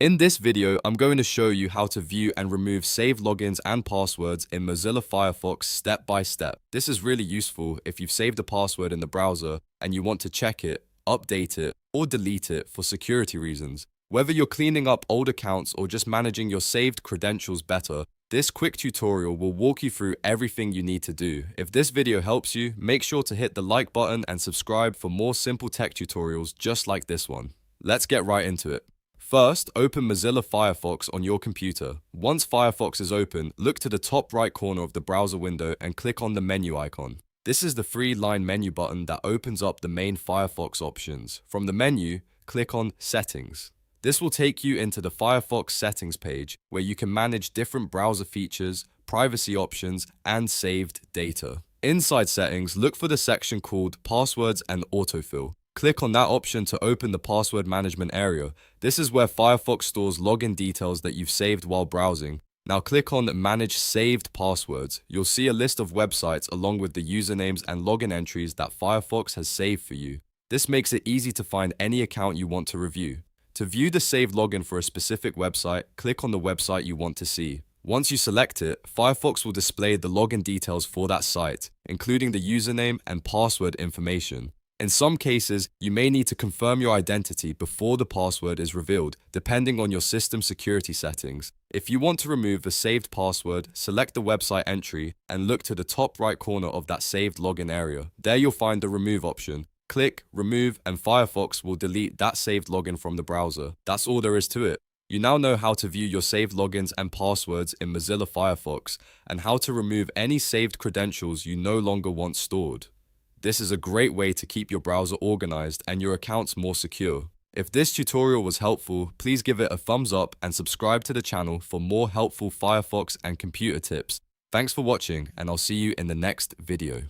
In this video, I'm going to show you how to view and remove saved logins and passwords in Mozilla Firefox step by step. This is really useful if you've saved a password in the browser and you want to check it, update it, or delete it for security reasons. Whether you're cleaning up old accounts or just managing your saved credentials better, this quick tutorial will walk you through everything you need to do. If this video helps you, make sure to hit the like button and subscribe for more simple tech tutorials just like this one. Let's get right into it. First, open Mozilla Firefox on your computer. Once Firefox is open, look to the top right corner of the browser window and click on the menu icon. This is the three-line menu button that opens up the main Firefox options. From the menu, click on Settings. This will take you into the Firefox settings page where you can manage different browser features, privacy options, and saved data. Inside settings, look for the section called Passwords and Autofill. Click on that option to open the password management area. This is where Firefox stores login details that you've saved while browsing. Now click on Manage Saved Passwords. You'll see a list of websites along with the usernames and login entries that Firefox has saved for you. This makes it easy to find any account you want to review. To view the saved login for a specific website, click on the website you want to see. Once you select it, Firefox will display the login details for that site, including the username and password information. In some cases, you may need to confirm your identity before the password is revealed, depending on your system security settings. If you want to remove the saved password, select the website entry and look to the top right corner of that saved login area. There you'll find the Remove option. Click Remove and Firefox will delete that saved login from the browser. That's all there is to it. You now know how to view your saved logins and passwords in Mozilla Firefox and how to remove any saved credentials you no longer want stored. This is a great way to keep your browser organized and your accounts more secure. If this tutorial was helpful, please give it a thumbs up and subscribe to the channel for more helpful Firefox and computer tips. Thanks for watching, and I'll see you in the next video.